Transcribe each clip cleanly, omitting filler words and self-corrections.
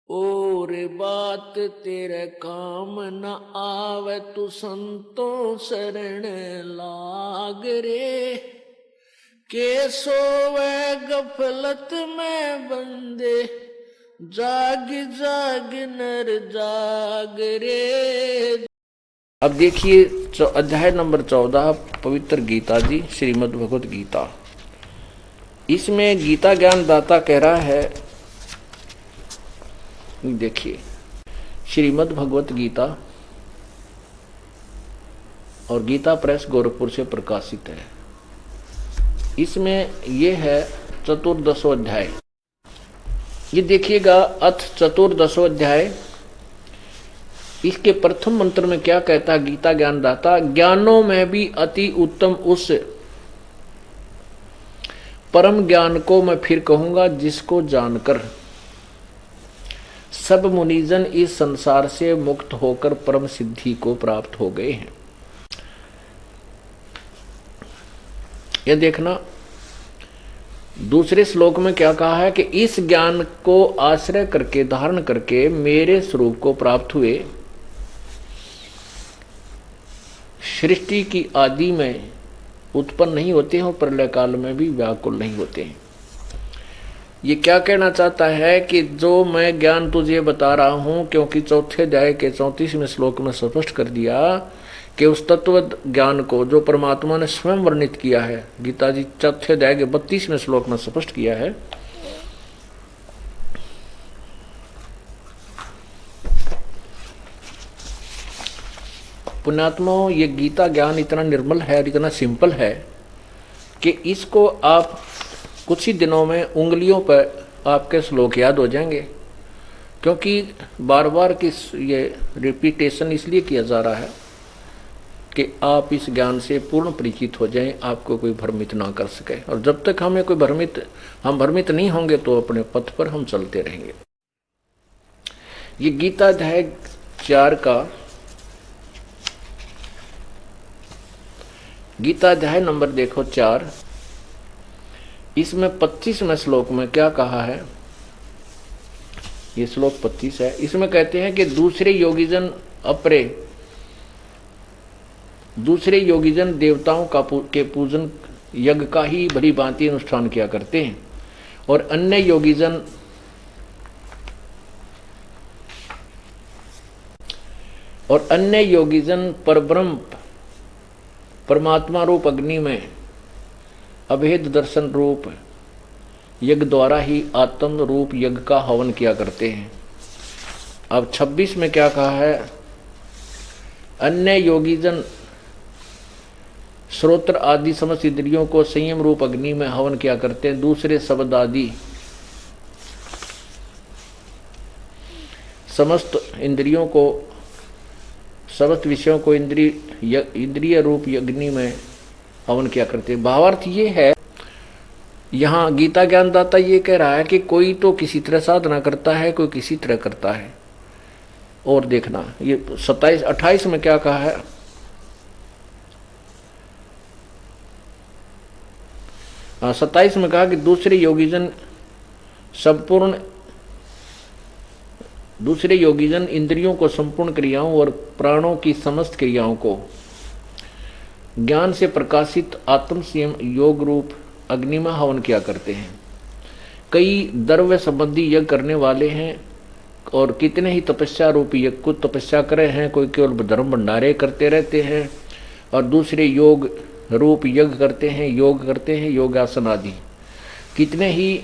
और बात तेरे काम न आवे तू संतों शरण लाग रे। के सोवे गफलत में बंदे जाग जाग नर जाग रे। अब देखिए अध्याय नंबर 14 पवित्र गीता जी, श्रीमद् भगवत गीता। इसमें गीता ज्ञान दाता कह रहा है, देखिए श्रीमद् भगवत गीता और गीता प्रेस गोरखपुर से प्रकाशित है। इसमें यह है चतुर्दशो अध्याय। ये देखिएगा अथ चतुर्दशो अध्याय। इसके प्रथम मंत्र में क्या कहता है गीता ज्ञान दाता, ज्ञानों में भी अति उत्तम उस परम ज्ञान को मैं फिर कहूंगा जिसको जानकर सब मुनिजन इस संसार से मुक्त होकर परम सिद्धि को प्राप्त हो गए हैं। यह देखना दूसरे श्लोक में क्या कहा है कि इस ज्ञान को आश्रय करके धारण करके मेरे स्वरूप को प्राप्त हुए, सृष्टि की आदि में उत्पन्न नहीं होते हैं और प्रलय काल में भी व्याकुल नहीं होते हैं। ये क्या कहना चाहता है कि जो मैं ज्ञान तुझे बता रहा हूं, क्योंकि चौथे अध्याय के 34वें श्लोक में स्पष्ट कर दिया कि उस तत्व ज्ञान को जो परमात्मा ने स्वयं वर्णित किया है, गीता जी चौथे अध्याय के 32वें श्लोक में स्पष्ट किया है। पुण्यात्मा, ये गीता ज्ञान इतना निर्मल है और इतना सिंपल है कि इसको आप कुछ ही दिनों में उंगलियों पर आपके श्लोक याद हो जाएंगे, क्योंकि बार बार की ये रिपीटेशन इसलिए किया जा रहा है कि आप इस ज्ञान से पूर्ण परिचित हो जाएं, आपको कोई भ्रमित ना कर सके। और जब तक हमें कोई हम भ्रमित नहीं होंगे तो अपने पथ पर हम चलते रहेंगे। ये गीता अध्याय 4 का गीता अध्याय नंबर देखो 4, इसमें 25वें श्लोक में क्या कहा है। ये श्लोक 25 है। इसमें कहते हैं कि दूसरे योगीजन देवताओं के पूजन यज्ञ का ही भली भांति अनुष्ठान किया करते हैं, और अन्य योगीजन परब्रह्म परमात्मा रूप अग्नि में अभेद दर्शन रूप यज्ञ द्वारा ही आत्म रूप यज्ञ का हवन किया करते हैं। अब 26 में क्या कहा है, अन्य योगीजन श्रोत्र आदि समस्त इंद्रियों को संयम रूप अग्नि में हवन किया करते हैं। दूसरे शब्द आदि समस्त इंद्रियों को, समस्त विषयों को इंद्रिय रूप अग्नि में हवन किया करते हैं। भावार्थ ये है, यहाँ गीता ज्ञानदाता ये कह रहा है कि कोई तो किसी तरह साधना करता है, कोई किसी तरह करता है। और देखना ये 28 में क्या कहा है, हाँ 27 में कहा कि दूसरे योगीजन इंद्रियों को संपूर्ण क्रियाओं और प्राणों की समस्त क्रियाओं को ज्ञान से प्रकाशित आत्म संयम योग रूप अग्नि में हवन किया करते हैं। कई द्रव्य संबंधी यज्ञ करने वाले हैं और कितने ही तपस्या रूपी यज्ञ, कुछ तपस्या करे हैं, कोई केवल धर्म भंडारे करते रहते हैं, और दूसरे योग रूप यज्ञ करते हैं, योगासन आदि। कितने ही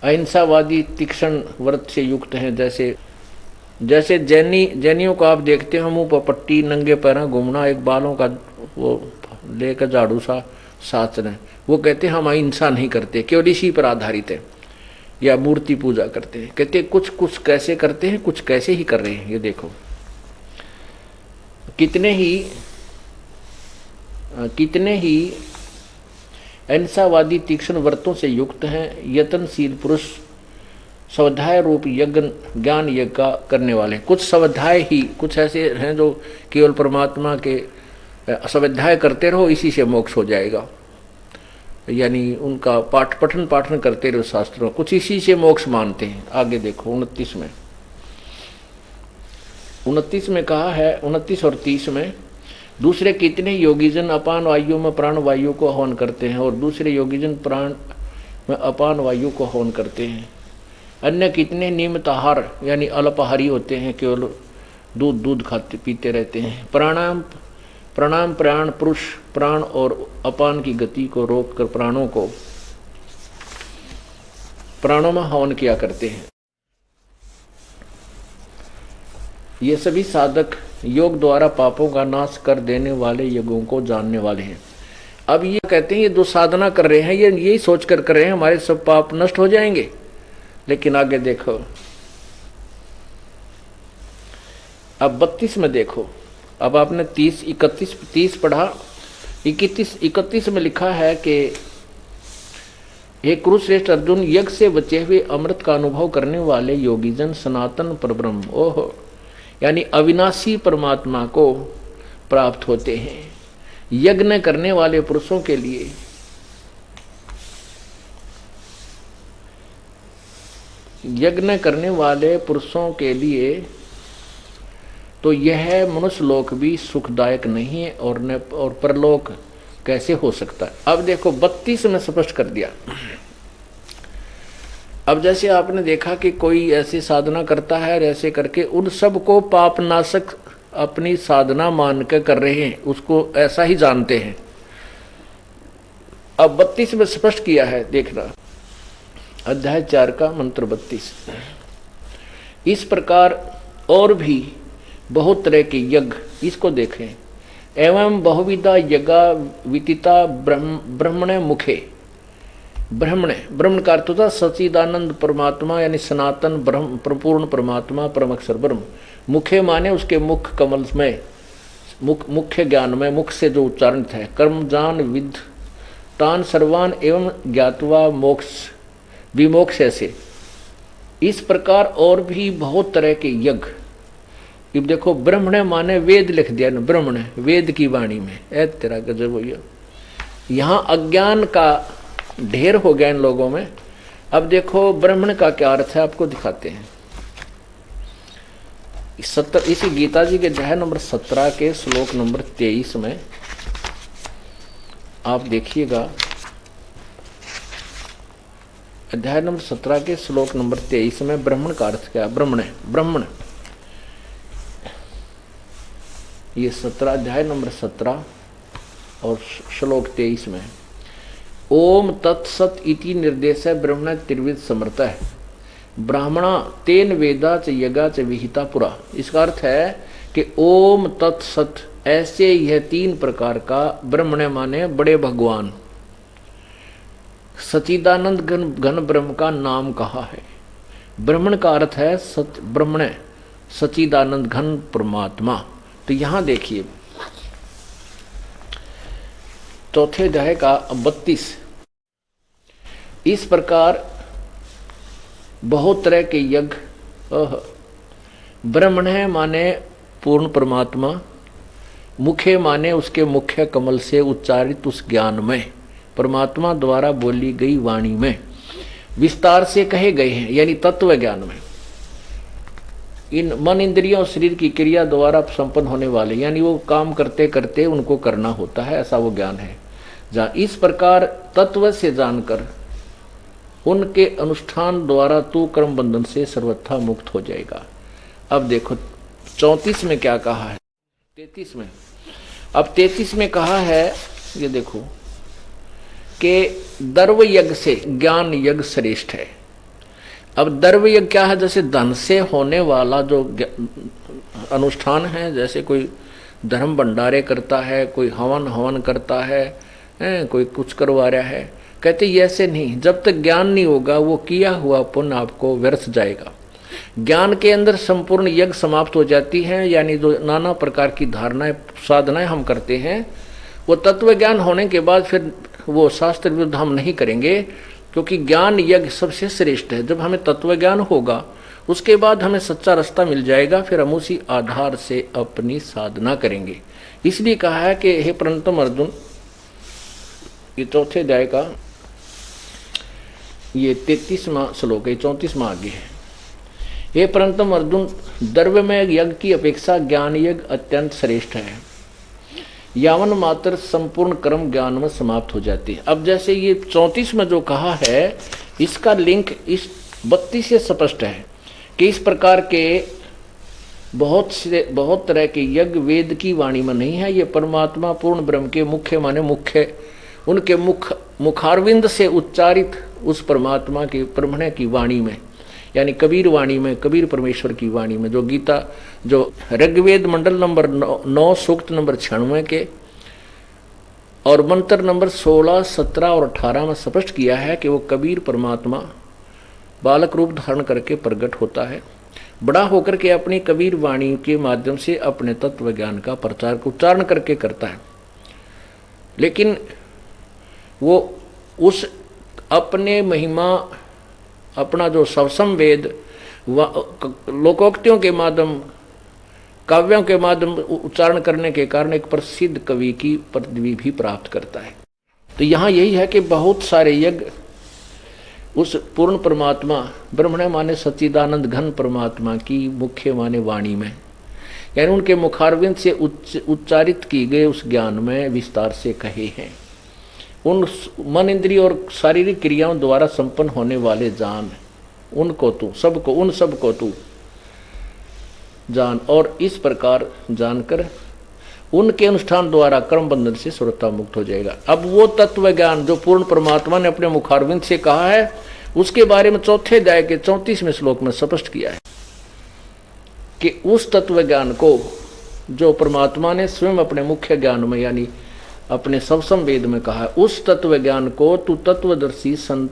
अहिंसावादी तीक्ष्ण व्रत से युक्त हैं, जैसे जैनियों को आप देखते हो मुंह पर पट्टी, नंगे पैरों घूमना, एक बालों का वो लेकर झाड़ू सा साथ में, वो कहते हैं हम अहिंसा नहीं करते, केवल इसी पर आधारित है, या मूर्ति पूजा करते हैं। कहते हैं कुछ कैसे करते हैं, कुछ कैसे ही कर रहे हैं। ये देखो कितने ही अहिंसावादी तीक्ष्ण व्रतों से युक्त हैं, यत्नशील पुरुष स्वाध्याय रूप यज्ञ ज्ञान यज्ञ का करने वाले। कुछ स्वाध्याय ही, कुछ ऐसे हैं जो केवल परमात्मा के स्वाध्याय करते रहो, इसी से मोक्ष हो जाएगा। यानी उनका पठन पाठन करते रहो शास्त्रों, कुछ इसी से मोक्ष मानते हैं। आगे देखो 29 में कहा है, 29 और 30 में, दूसरे कितने योगीजन अपान वायु में प्राण वायु को हवन करते हैं और दूसरे योगीजन प्राण में अपान वायु को हवन करते हैं। अन्य कितने नियमित आहार यानी अल्पाहारी होते हैं, केवल दूध खाते पीते रहते हैं। प्राणायाम प्राण पुरुष प्राण और अपान की गति को रोककर प्राणों में हवन किया करते हैं। ये सभी साधक योग द्वारा पापों का नाश कर देने वाले यज्ञों को जानने वाले हैं। अब ये कहते हैं ये जो साधना कर रहे हैं ये यही सोच कर रहे हैं हमारे सब पाप नष्ट हो जाएंगे। लेकिन आगे देखो, अब 32 में देखो, अब आपने 30 पढ़ा, 31 में लिखा है कि हे कुरुश्रेष्ठ अर्जुन, यज्ञ से बचे हुए अमृत का अनुभव करने वाले योगीजन सनातन परब्रह्म ओह यानी अविनाशी परमात्मा को प्राप्त होते हैं। यज्ञ करने वाले पुरुषों के लिए तो यह मनुष्य लोक भी सुखदायक नहीं है और परलोक कैसे हो सकता है। अब देखो 32 में स्पष्ट कर दिया। अब जैसे आपने देखा कि कोई ऐसी साधना करता है और ऐसे करके उन सबको पाप नाशक अपनी साधना मान कर कर रहे हैं, उसको ऐसा ही जानते हैं। अब 32 में स्पष्ट किया है, देखना अध्याय 4 का मंत्र 32। इस प्रकार और भी बहुत तरह के यज्ञ, इसको देखें, एवं बहुविधा यज्ञा विदिता ब्रह्मणे मुखे। ब्रह्मण का अर्थ होता सच्चिदानंद परमात्मा यानी सनातन ब्रह्म पूर्ण परमात्मा परमक्षर ब्रह्म। मुखे माने उसके मुख कमल में, मुख्य ज्ञान में, मुख से जो उच्चारित है। कर्मजान विद तान सर्वान एवं ज्ञातवा मोक्ष विमोक्ष से। इस प्रकार और भी बहुत तरह के यज्ञ। अब देखो ब्रह्मण माने वेद लिख दिया ना, ब्रह्मण वेद की वाणी में, ऐ तेरा गजब हो गया। यहाँ अज्ञान का ढेर हो गया इन लोगों में। अब देखो ब्रह्मण का क्या अर्थ है आपको दिखाते हैं। इसी गीता जी के अध्याय नंबर 17 के श्लोक नंबर 23 में आप देखिएगा। अध्याय नंबर 17 के श्लोक नंबर 23 में ब्राह्मण का अर्थ क्या है। ब्राह्मण ये 17 अध्याय नंबर 17 और श्लोक 23 में ओम तत्सत इति निर्देश है। ब्रह्मण त्रिविध समर्थ है ब्राह्मणा तेन वेदा च यज्ञा च विहिता पुरा। इसका अर्थ है कि ओम तत्सत, ऐसे यह 3 प्रकार का ब्रह्मण माने बड़े भगवान सच्चिदानंद घन ब्रह्म का नाम कहा है। ब्रह्मण का अर्थ है ब्रह्मण सच्चिदानंद घन परमात्मा। तो यहां देखिए चौथे अध्याय का 32। इस प्रकार बहुत तरह के यज्ञ। ब्रह्मण है माने पूर्ण परमात्मा, मुखे माने उसके मुख्य कमल से उच्चारित उस ज्ञान में, परमात्मा द्वारा बोली गई वाणी में, विस्तार से कहे गए हैं यानी तत्व ज्ञान में। इन मन इंद्रियों और शरीर की क्रिया द्वारा संपन्न होने वाले यानी वो काम करते करते उनको करना होता है, ऐसा वो ज्ञान है। जहाँ इस प्रकार तत्व से जानकर उनके अनुष्ठान द्वारा तू कर्म बंधन से सर्वथा मुक्त हो जाएगा। अब देखो 34 में क्या कहा है, 33 में। अब 33 में कहा है, ये देखो कि दर्व यज्ञ से ज्ञान यज्ञ श्रेष्ठ है। अब दर्व यज्ञ क्या है, जैसे धन से होने वाला जो अनुष्ठान है, जैसे कोई धर्म भंडारे करता है, कोई हवन करता है, कोई कुछ करवा रहा है। कहते ऐसे नहीं, जब तक ज्ञान नहीं होगा वो किया हुआ पुण्य आपको व्यर्थ जाएगा। ज्ञान के अंदर संपूर्ण यज्ञ समाप्त हो जाती है, यानी जो नाना प्रकार की धारणाएं साधनाएं हम करते हैं वो तत्व ज्ञान होने के बाद फिर वो शास्त्र विरुद्ध हम नहीं करेंगे, क्योंकि ज्ञान यज्ञ सबसे श्रेष्ठ है। जब हमें तत्व ज्ञान होगा उसके बाद हमें सच्चा रास्ता मिल जाएगा, फिर हम उसी आधार से अपनी साधना करेंगे। इसलिए कहा है कि हे परंतम अर्जुन, ये चौथे अध्याय का ये 33वां श्लोक है, 34वां आगे है। हे परंतम अर्जुन, द्रव्यमय यज्ञ की अपेक्षा ज्ञान यज्ञ अत्यंत श्रेष्ठ है। यावन मात्र संपूर्ण कर्म ज्ञान में समाप्त हो जाती है। अब जैसे ये 34 में जो कहा है, इसका लिंक इस 32 से स्पष्ट है कि इस प्रकार के बहुत तरह के यज्ञ वेद की वाणी में नहीं है। ये परमात्मा पूर्ण ब्रह्म के मुख्य माने मुख्य उनके मुखारविंद से उच्चारित उस परमात्मा के ब्रह्मणे की वाणी में, यानी कबीर वाणी में, कबीर परमेश्वर की वाणी में, जो गीता, जो ऋग्वेद मंडल नंबर 9 सूक्त नंबर 96 के और मंत्र नंबर 16, 17 और 18 में स्पष्ट किया है कि वो कबीर परमात्मा बालक रूप धारण करके प्रकट होता है, बड़ा होकर के अपनी कबीर वाणी के माध्यम से अपने तत्व ज्ञान का प्रचार उच्चारण करके करता है। लेकिन वो उस अपने महिमा, अपना जो सवसम वेद लोकोक्तियों के माध्यम, काव्यों के माध्यम उच्चारण करने के कारण एक प्रसिद्ध कवि की पदवी भी प्राप्त करता है। तो यहाँ यही है कि बहुत सारे यज्ञ उस पूर्ण परमात्मा, ब्रह्मणे माने सच्चिदानंद घन परमात्मा की मुख्य माने वाणी में, यानी उनके मुखारविंद से उच्चारित की गए उस ज्ञान में विस्तार से कहे हैं। उन मन इंद्रिय और शारीरिक क्रियाओं द्वारा संपन्न होने वाले जान, उनको तू सबको, उन सबको तू जान, और इस प्रकार जानकर उनके अनुष्ठान द्वारा कर्म बंधन से स्वतः मुक्त हो जाएगा। अब वो तत्व ज्ञान जो पूर्ण परमात्मा ने अपने मुखारविंद से कहा है, उसके बारे में चौथे अध्याय के 34वें श्लोक में स्पष्ट किया है कि उस तत्व ज्ञान को जो परमात्मा ने स्वयं अपने मुख्य ज्ञान में, यानी अपने सवसम वेद में कहा है, उस तत्व ज्ञान को तू तत्वदर्शी संत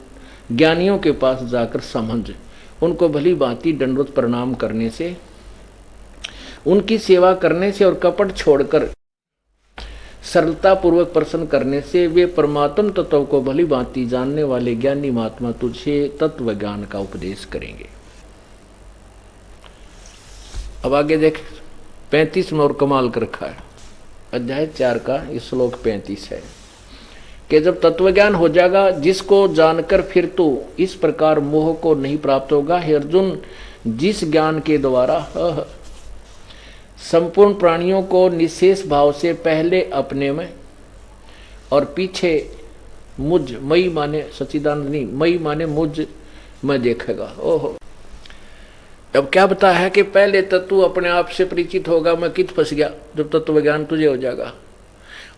ज्ञानियों के पास जाकर समझ, उनको भली भांति दंडवत प्रणाम करने से, उनकी सेवा करने से और कपट छोड़कर सरलता पूर्वक प्रसन्न करने से वे परमात्म तत्व को भली भांति जानने वाले ज्ञानी महात्मा तुझे तत्व ज्ञान का उपदेश करेंगे। अब आगे देख, 35 में और कमाल कर रखा है, अध्याय 4 का ये श्लोक 35 है कि जब तत्व ज्ञान हो जाएगा, जिसको जानकर फिर तू इस प्रकार मोह को नहीं प्राप्त होगा। हे अर्जुन, जिस ज्ञान के द्वारा संपूर्ण प्राणियों को निशेष भाव से पहले अपने में और पीछे मुझ, मई माने सच्चिदानंद, मई माने मुझ में देखेगा। ओहो, अब क्या बता है कि पहले तो तू अपने आप से परिचित होगा, मैं कित फंस गया, जब तत्व ज्ञान तुझे हो जाएगा,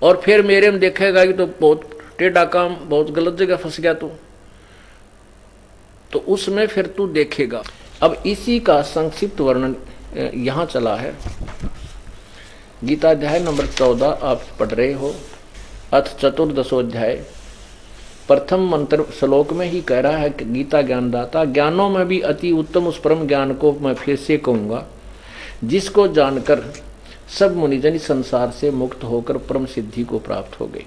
और फिर मेरे में देखेगा कि तो बहुत टेढ़ा काम, बहुत गलत जगह फंस गया तू, तो उसमें फिर तू देखेगा। अब इसी का संक्षिप्त वर्णन यहाँ चला है। गीता अध्याय नंबर 14 आप पढ़ रहे हो, अथ चतुर्दशोध्याय प्रथम मंत्र श्लोक में ही कह रहा है कि गीता ज्ञानदाता, ज्ञानों में भी अति उत्तम उस परम ज्ञान को मैं फिर से कहूँगा, जिसको जानकर सब मुनिजन संसार से मुक्त होकर परम सिद्धि को प्राप्त हो गई।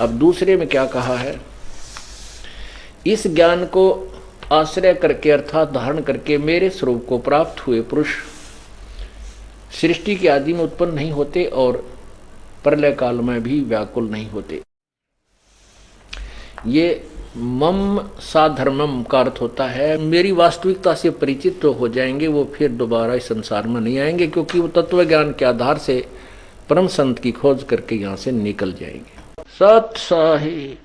अब दूसरे में क्या कहा है, इस ज्ञान को आश्रय करके अर्थात धारण करके मेरे स्वरूप को प्राप्त हुए पुरुष सृष्टि के आदि में उत्पन्न नहीं होते और प्रलय काल में भी व्याकुल नहीं होते। ये मम साधर्मम का अर्थ होता है मेरी वास्तविकता से परिचित तो हो जाएंगे, वो फिर दोबारा इस संसार में नहीं आएंगे, क्योंकि वो तत्व ज्ञान के आधार से परम संत की खोज करके यहाँ से निकल जाएंगे। सत साही।